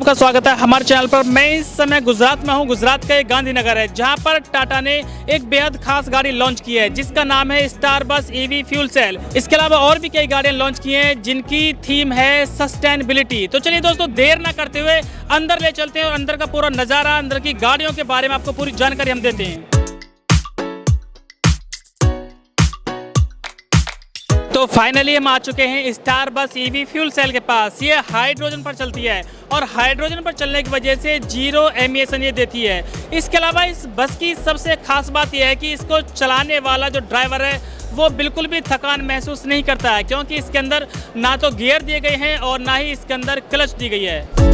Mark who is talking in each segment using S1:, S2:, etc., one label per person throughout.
S1: आपका स्वागत है हमारे चैनल पर। मैं इस समय गुजरात में हूं। गुजरात का एक गांधीनगर है जहां पर टाटा ने एक बेहद खास गाड़ी लॉन्च की है जिसका नाम है स्टार बस ईवी फ्यूल सेल। इसके अलावा और भी कई गाड़ियां लॉन्च की हैं जिनकी थीम है सस्टेनेबिलिटी। तो चलिए दोस्तों, देर ना करते हुए अंदर ले चलते हैं और अंदर का पूरा नज़ारा, अंदर की गाड़ियों के बारे में आपको पूरी जानकारी हम देते हैं। तो फाइनली हम आ चुके हैं स्टार बस ईवी फ्यूल सेल के पास। ये हाइड्रोजन पर चलती है और हाइड्रोजन पर चलने की वजह से जीरो एमिशन ये देती है। इसके अलावा इस बस की सबसे खास बात यह है कि इसको चलाने वाला जो ड्राइवर है वो बिल्कुल भी थकान महसूस नहीं करता है, क्योंकि इसके अंदर ना तो गियर दिए गए हैं और ना ही इसके अंदर क्लच दी गई है।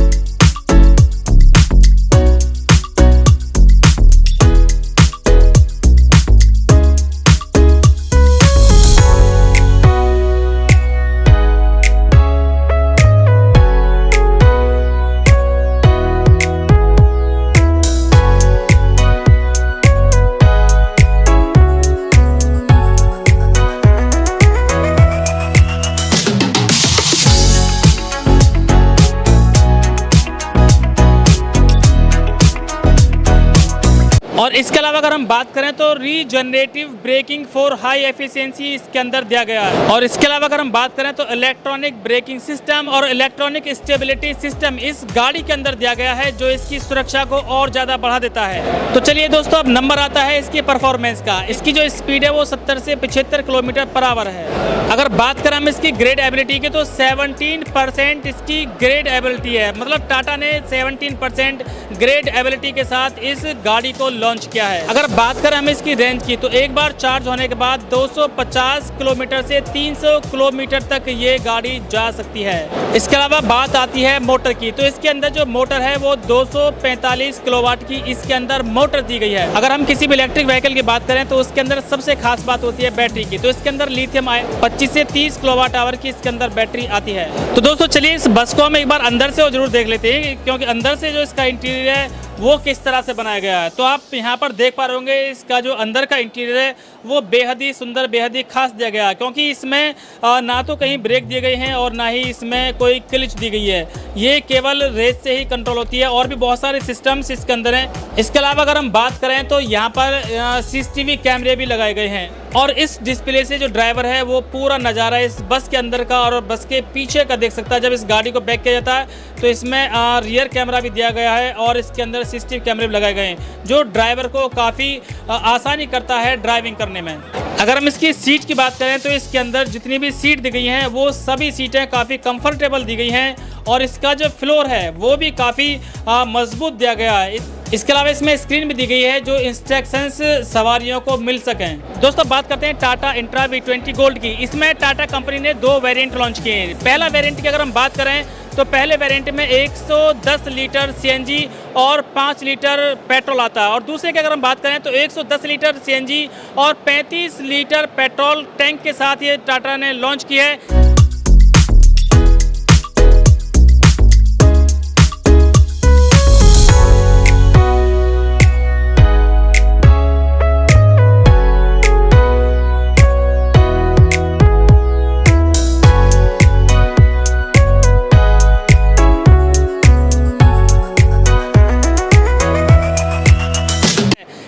S1: और इसके अलावा अगर हम बात करें तो regenerative braking for high efficiency इसके अंदर दिया गया है। और इसके अलावा अगर हम बात करें तो इलेक्ट्रॉनिक ब्रेकिंग सिस्टम और इलेक्ट्रॉनिक स्टेबिलिटी सिस्टम इस गाड़ी के अंदर दिया गया है जो इसकी सुरक्षा को और ज़्यादा बढ़ा देता है। तो चलिए दोस्तों, अब नंबर आता है इसकी परफॉर्मेंस का। इसकी जो स्पीड है वो 70 से 75 किलोमीटर पर आवर है। अगर बात करें हम इसकी ग्रेड एबिलिटी की तो 17% इसकी ग्रेड एबिलिटी है। मतलब टाटा ने 17% ग्रेड एबिलिटी के साथ इस गाड़ी को लॉन्च किया है। अगर बात करें हम इसकी रेंज की तो एक बार चार्ज होने के बाद 250 किलोमीटर से 300 किलोमीटर तक ये गाड़ी जा सकती है। इसके अलावा बात आती है मोटर की, तो इसके अंदर जो मोटर है वो 245 किलोवाट की इसके अंदर मोटर दी गई है। अगर हम किसी भी इलेक्ट्रिक व्हीकल की बात करें तो उसके अंदर सबसे खास बात होती है बैटरी की। तो इसके अंदर लिथियम आयन 25 से 30 किलोवाट आवर की इसके अंदर बैटरी आती है। तो दोस्तों चलिए इस बस को हम एक बार अंदर से जरूर देख लेते हैं, क्योंकि अंदर से जो इसका इंटीरियर है वो किस तरह से बनाया गया है। तो आप यहाँ पर देख पा रहे होंगे इसका जो अंदर का इंटीरियर है वो बेहद ही सुंदर, बेहद ही खास दिया गया है, क्योंकि इसमें ना तो कहीं ब्रेक दिए गए हैं और ना ही इसमें कोई क्लच दी गई है। ये केवल रेस से ही कंट्रोल होती है और भी बहुत सारे सिस्टम्स इसके अंदर हैं। इसके अलावा अगर हम बात करें तो यहाँ पर CCTV कैमरे भी लगाए गए हैं और इस डिस्प्ले से जो ड्राइवर है वो पूरा नज़ारा इस बस के अंदर का और बस के पीछे का देख सकता है। जब इस गाड़ी को बैक किया जाता है तो इसमें रियर कैमरा भी दिया गया है और इसके अंदर CCTV कैमरे भी लगाए गए हैं जो ड्राइवर को काफ़ी आसानी करता है ड्राइविंग करने में। अगर हम इसकी सीट की बात करें तो इसके अंदर जितनी भी सीट दी गई हैं वो सभी सीटें काफ़ी कंफर्टेबल दी गई हैं और इसका जो फ्लोर है वो भी काफ़ी मजबूत दिया गया है। इसके अलावा इसमें स्क्रीन भी दी गई है जो इंस्ट्रक्शंस सवारियों को मिल सकें। दोस्तों बात करते हैं टाटा इंट्रा V20 गोल्ड की। इसमें टाटा कंपनी ने 2 वेरिएंट लॉन्च किए हैं। पहला वेरिएंट की अगर हम बात करें तो पहले वेरिएंट में 110 लीटर CNG और 5 लीटर पेट्रोल आता है और दूसरे की अगर हम बात करें तो 110 लीटर CNG और 35 लीटर पेट्रोल टैंक के साथ ये टाटा ने लॉन्च किया है।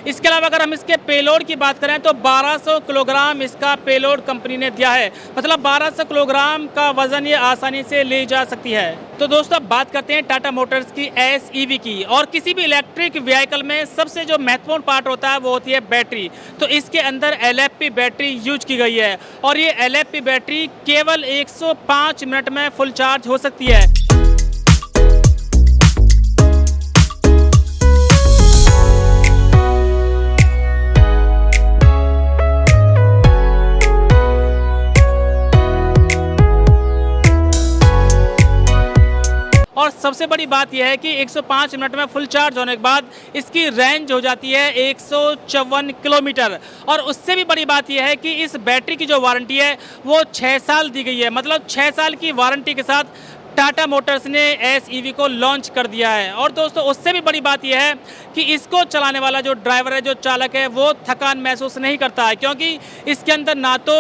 S1: इसके अलावा अगर हम इसके पेलोड की बात करें तो 1200 किलोग्राम इसका पेलोड कंपनी ने दिया है। मतलब 1200 किलोग्राम का वजन ये आसानी से ले जा सकती है। तो दोस्तों अब बात करते हैं टाटा मोटर्स की SEV की। और किसी भी इलेक्ट्रिक व्हीकल में सबसे जो महत्वपूर्ण पार्ट होता है वो होती है बैटरी। तो इसके अंदर LFP बैटरी यूज की गई है और ये LFP बैटरी केवल 105 मिनट में फुल चार्ज हो सकती है। और सबसे बड़ी बात यह है कि 105 मिनट में फुल चार्ज होने के बाद इसकी रेंज हो जाती है 154 किलोमीटर। और उससे भी बड़ी बात यह है कि इस बैटरी की जो वारंटी है वो 6 साल दी गई है। मतलब 6 साल की वारंटी के साथ टाटा मोटर्स ने SEV को लॉन्च कर दिया है। और दोस्तों उससे भी बड़ी बात यह है कि इसको चलाने वाला जो ड्राइवर है, जो चालक है, वो थकान महसूस नहीं करता है, क्योंकि इसके अंदर ना तो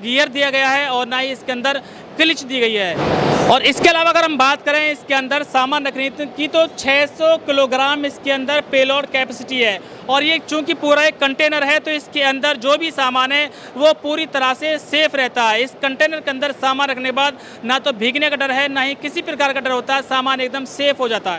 S1: गियर दिया गया है और ना ही इसके अंदर क्लिच दी गई है। और इसके अलावा अगर हम बात करें इसके अंदर सामान रखने की तो 600 किलोग्राम इसके अंदर पेलोड कैपेसिटी है। और ये चूंकि पूरा एक कंटेनर है तो इसके अंदर जो भी सामान है वो पूरी तरह से सेफ रहता है। इस कंटेनर के अंदर सामान रखने के बाद ना तो भीगने का डर है, ना ही किसी प्रकार का डर होता है, सामान एकदम सेफ हो जाता है।